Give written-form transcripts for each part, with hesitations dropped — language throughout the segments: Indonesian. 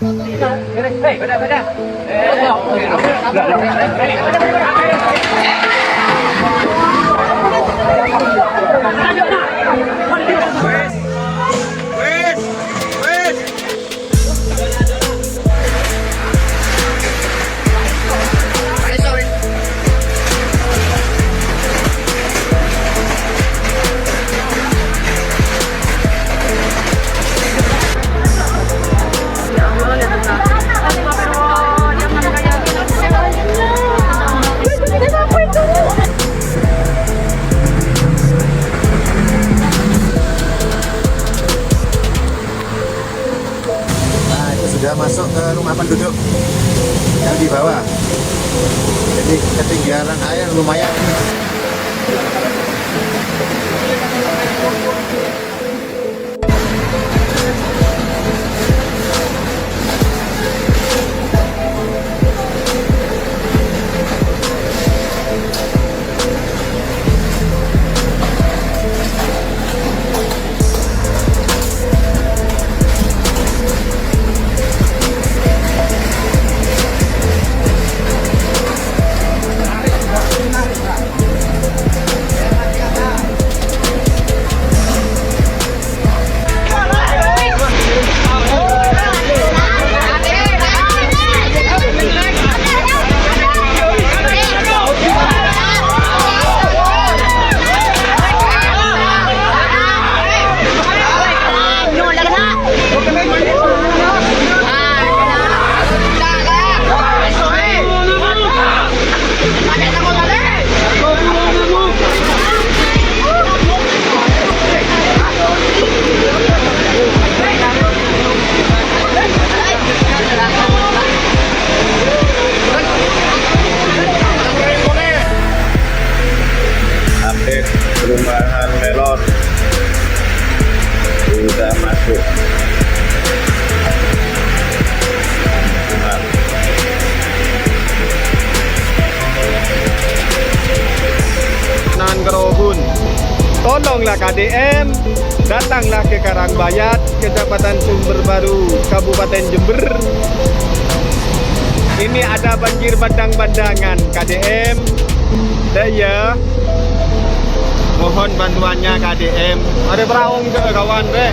Sudah masuk ke rumah penduduk yang di bawah, jadi ketinggian air lumayan. Perumahan melon sudah masuk. Nan Kerobun, tolonglah KDM, datanglah ke Karangbayat, Kecamatan Sumberbaru, Kabupaten Jember. Ini ada banjir bandang-bandangan KDM. Daya, mohon bantuannya KDM. Ada peraung ke kawan be?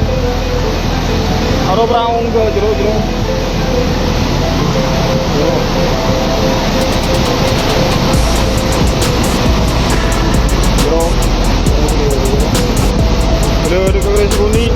Ada peraung ke jeruk-jeruk? Jeruk. Ada keris kuning.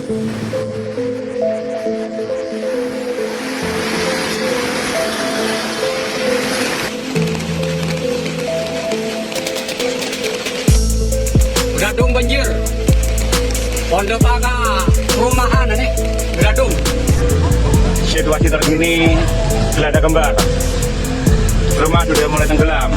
Gadung banjir. Pondok Paga perumahan nih. Gadung. Situasi terkini Gelada Kembar. Rumah sudah mulai tenggelam.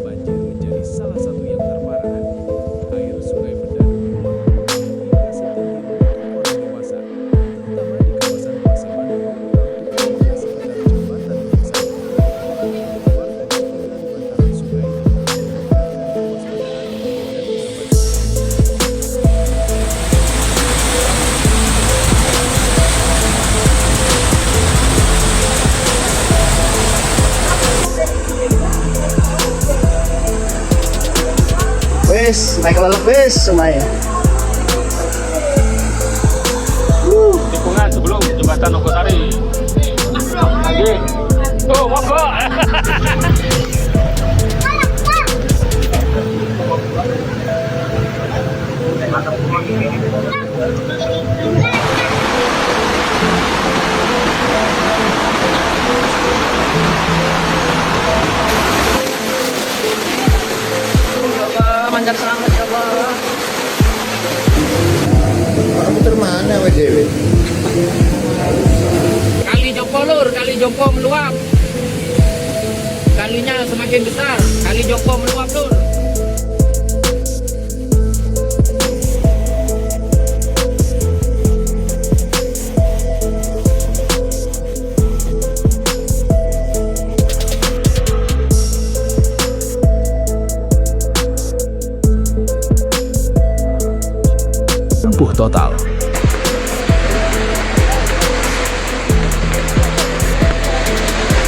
Banjir menjadi salah satu yang terparah. Air sungai Bedadu hingga setinggi lutut orang dewasa, terutama di kawasan Pasir Madu, Rangtukan hingga sekitar jembatan Desa. Warga yang tinggal di bantaran sungai meningkatkan kewaspadaan dan mengamankan. Wes, naik lelep wes semuanya. Tikungan sebelum jembatan Nogosari. Lagi. Oh, monggo. Manjat selamat ya Allah. Kamu termana Pak Dewi? Kali Jompo lur, kali Jompo meluap. Kalinya semakin besar, kali Jompo meluap lur. Lumpuh total.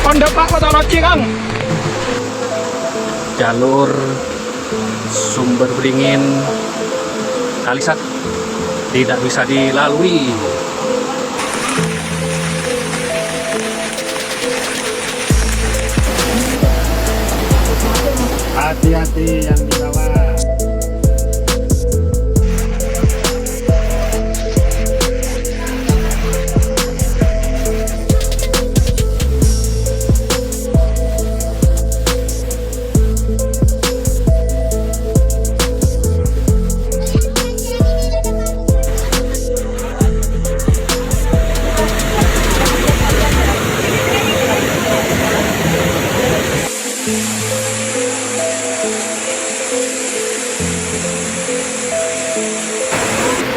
Pondok Pak Kota Roci Kang. Jalur Sumber Beringin Kalisat tidak bisa dilalui. Hati-hati yang di bawah.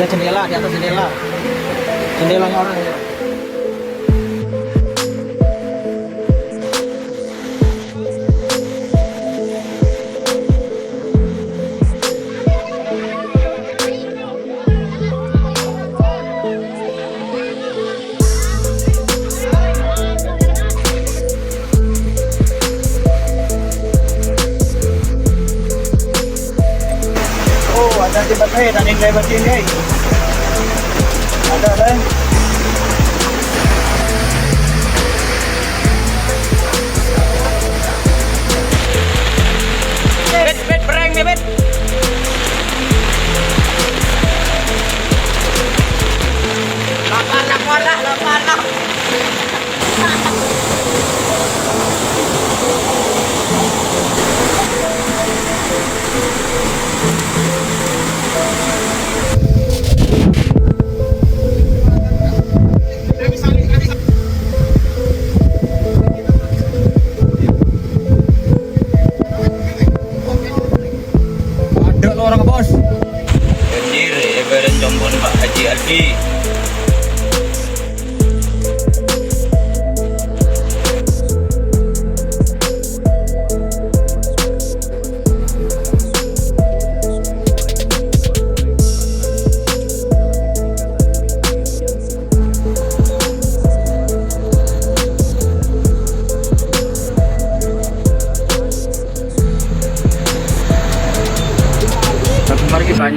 Ada jendela di atas jendela. Jendelanya orang ya. Oh, ada di baterai, ada yang lewat sini. Ada deh. Bet bereng nih bet. Lapar lah.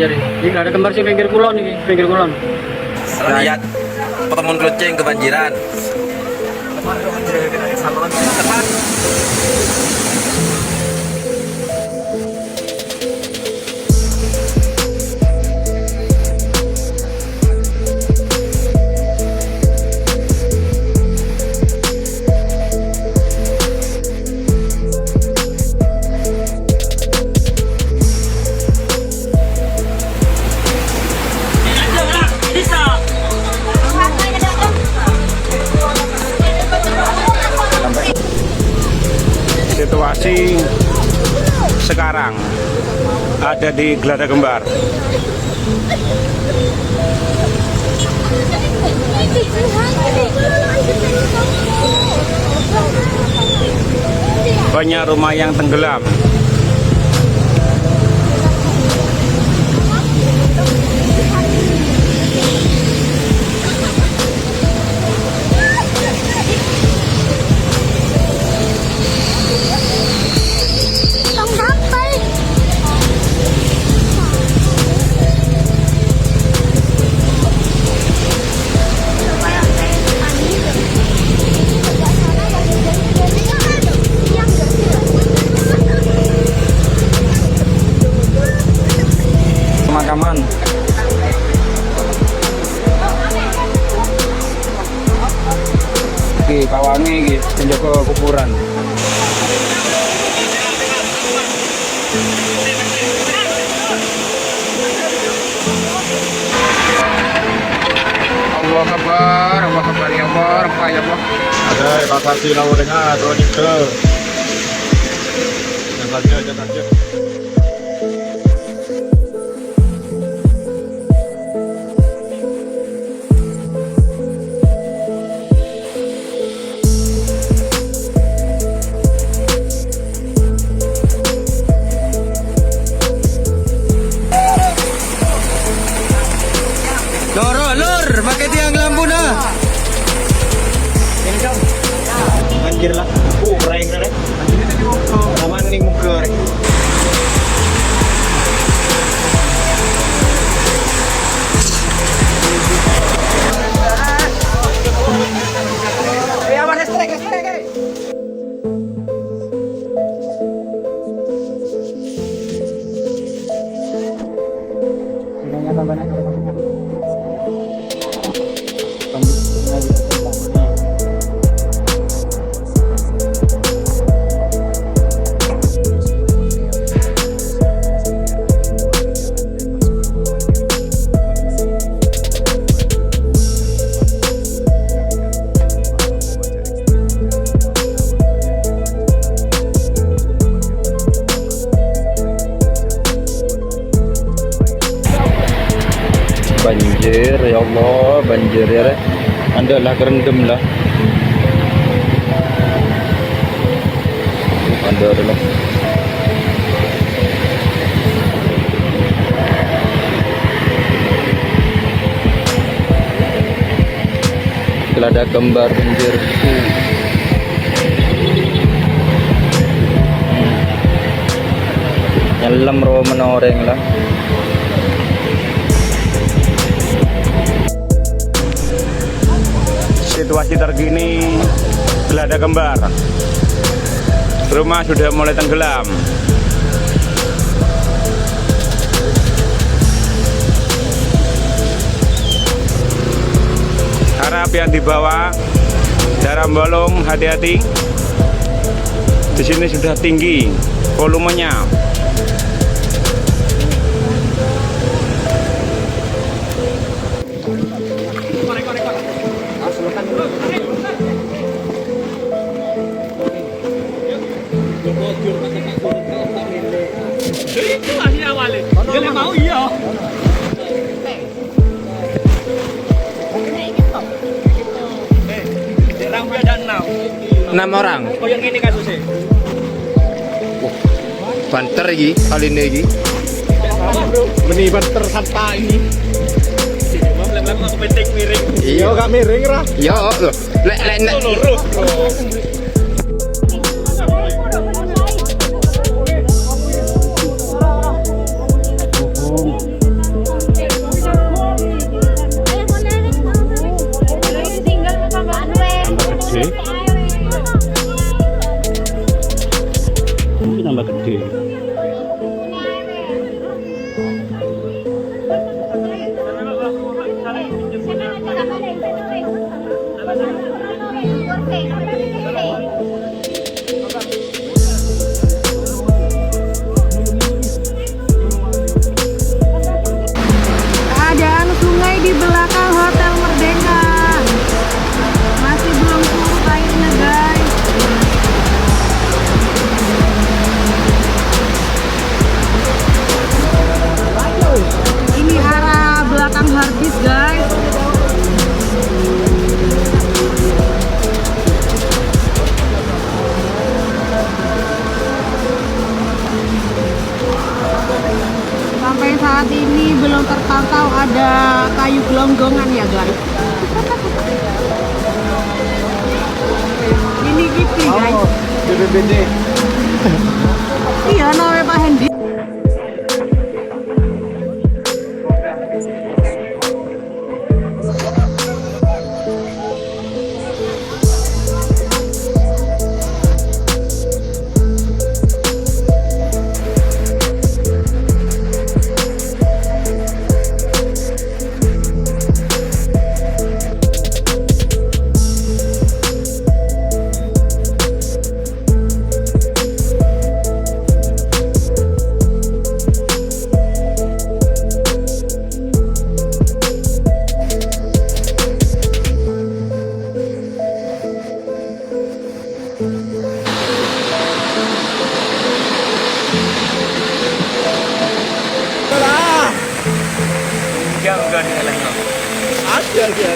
jadi. Ini ada kembar sih pinggir kulon ini, pinggir kulon. Rakyat Petemon Kucing kebanjiran. Situasi sekarang ada di Gelada Kembar. Banyak rumah yang tenggelam. Pemakaman. Oke, pawangi iki penjaga kuburan. Allah Akbar, Allah Akbar, ya Allah, ya Allah. Ada evakuasi lalu dengan drone itu. Jangan saja. Lur, pakai tiang lampu dah. Ini dong. Banjir lah. Reng reng. Aman nih muka reng. Aman listrik. Banjir, ya Allah, banjir ya. Anda lah kerendam lah. Anda adalah. Gelada Kembar banjir. Nyelam roh menoreng lah. Situasi terkini Gelada Kembar. Rumah sudah mulai tenggelam. Harap yang di bawah dalam bolong hati-hati. Di sini sudah tinggi volumenya. Enam orang. Oh yang ini kasusnya. Banter iki, kali ini iki. Benih banter santa ini. Lem-lem aku penting miring. Iya, gak miring ra. Iya, lho. Lek malah gede. Keadaan sungai di belakang Hotel Merdeka masih belum surut airnya, guys. Ini arah belakang harddisk, guys. Sampai saat ini belum terpantau ada kayu gelonggongan ya, guys. Ini gitu, guys. BPBD. Iya, namanya Pak Hendi. Ada dia.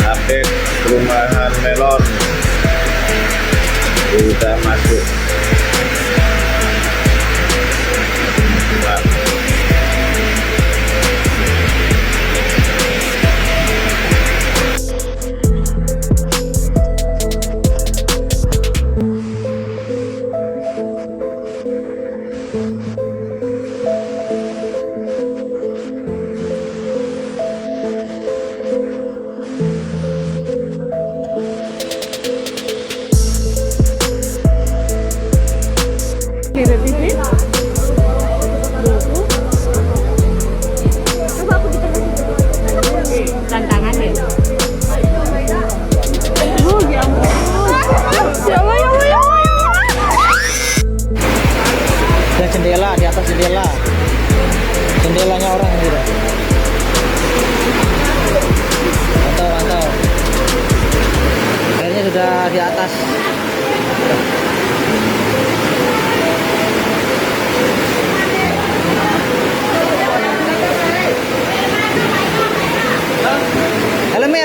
Update perumahan melon sudah masuk. Tantangan ya. Ya ampun. Ya Allah. Dan jendela, di atas jendela. Jendelanya orang gitu. Mantap. Airnya sudah di atas.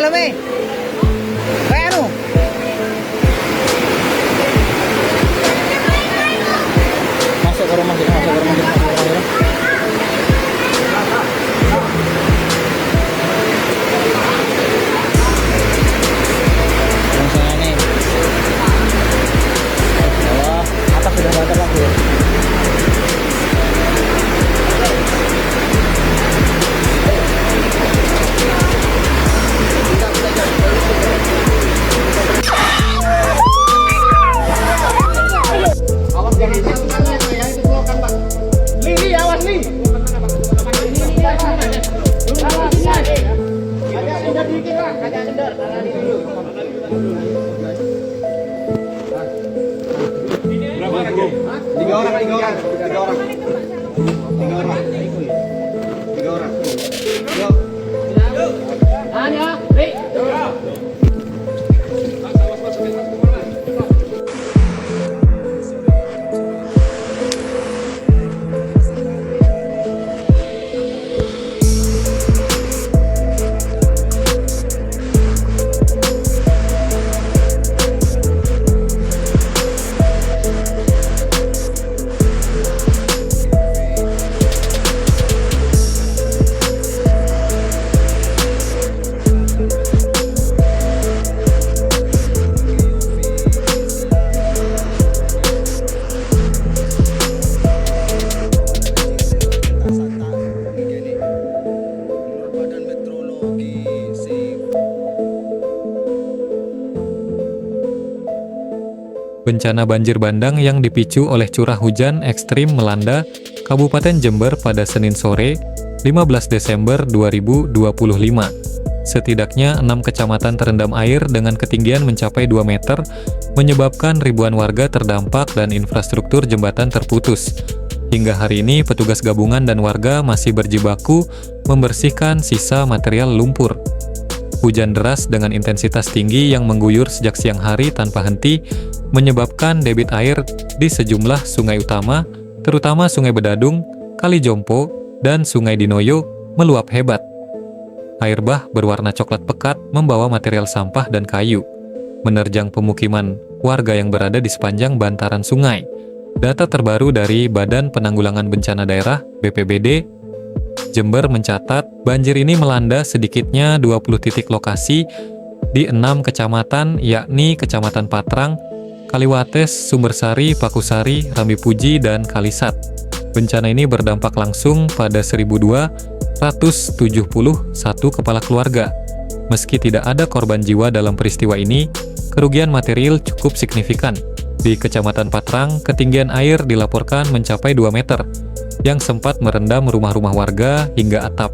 Helme. Kayak anu. Masuk ke rumah kita. Langsung nih. Bawah, atas sudah banter lagi. Tiga orang. bencana banjir bandang yang dipicu oleh curah hujan ekstrim melanda Kabupaten Jember pada Senin sore, 15 Desember 2025. Setidaknya 6 kecamatan terendam air dengan ketinggian mencapai 2 meter, menyebabkan ribuan warga terdampak dan infrastruktur jembatan terputus. Hingga hari ini, petugas gabungan dan warga masih berjibaku membersihkan sisa material lumpur. Hujan deras dengan intensitas tinggi yang mengguyur sejak siang hari tanpa henti, menyebabkan debit air di sejumlah sungai utama, terutama Sungai Bedadung, Kali Jompo, dan Sungai Dinoyo, meluap hebat. Air bah berwarna coklat pekat membawa material sampah dan kayu, menerjang pemukiman warga yang berada di sepanjang bantaran sungai. Data terbaru dari Badan Penanggulangan Bencana Daerah (BPBD) Jember mencatat banjir ini melanda sedikitnya 20 titik lokasi di 6 kecamatan, yakni Kecamatan Patrang, Kaliwates, Sumbersari, Pakusari, Rambipuji, dan Kalisat. Bencana ini berdampak langsung pada 1.271 kepala keluarga. Meski tidak ada korban jiwa dalam peristiwa ini, kerugian material cukup signifikan. Di Kecamatan Patrang, ketinggian air dilaporkan mencapai 2 meter, yang sempat merendam rumah-rumah warga hingga atap.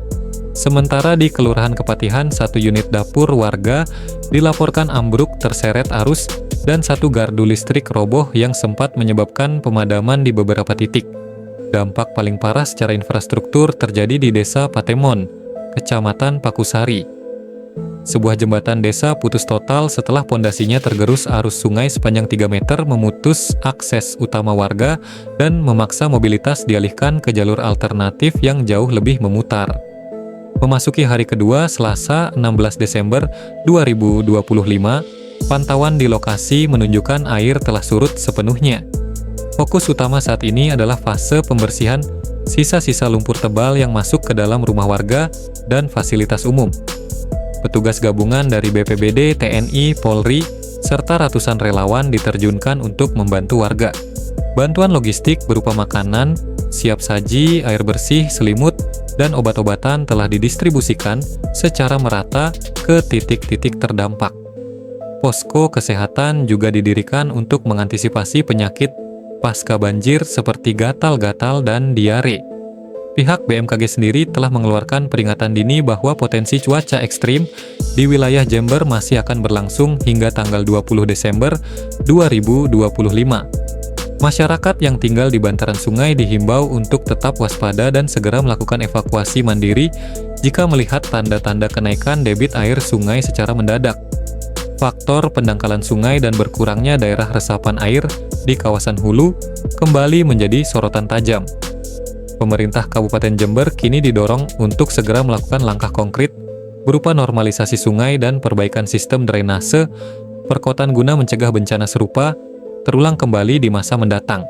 Sementara di Kelurahan Kepatihan, 1 unit dapur warga dilaporkan ambruk terseret arus dan 1 gardu listrik roboh yang sempat menyebabkan pemadaman di beberapa titik. Dampak paling parah secara infrastruktur terjadi di Desa Patemon, Kecamatan Pakusari. Sebuah jembatan desa putus total setelah pondasinya tergerus arus sungai sepanjang 3 meter, memutus akses utama warga dan memaksa mobilitas dialihkan ke jalur alternatif yang jauh lebih memutar. Memasuki hari kedua, Selasa 16 Desember 2025, pantauan di lokasi menunjukkan air telah surut sepenuhnya. Fokus utama saat ini adalah fase pembersihan sisa-sisa lumpur tebal yang masuk ke dalam rumah warga dan fasilitas umum. Petugas gabungan dari BPBD, TNI, Polri, serta ratusan relawan diterjunkan untuk membantu warga. Bantuan logistik berupa makanan, siap saji, air bersih, selimut, dan obat-obatan telah didistribusikan secara merata ke titik-titik terdampak. Posko kesehatan juga didirikan untuk mengantisipasi penyakit pasca banjir seperti gatal-gatal dan diare. Pihak BMKG sendiri telah mengeluarkan peringatan dini bahwa potensi cuaca ekstrim di wilayah Jember masih akan berlangsung hingga tanggal 20 Desember 2025. Masyarakat yang tinggal di bantaran sungai dihimbau untuk tetap waspada dan segera melakukan evakuasi mandiri jika melihat tanda-tanda kenaikan debit air sungai secara mendadak. Faktor pendangkalan sungai dan berkurangnya daerah resapan air di kawasan hulu kembali menjadi sorotan tajam. Pemerintah Kabupaten Jember kini didorong untuk segera melakukan langkah konkret berupa normalisasi sungai dan perbaikan sistem drainase perkotaan guna mencegah bencana serupa terulang kembali di masa mendatang.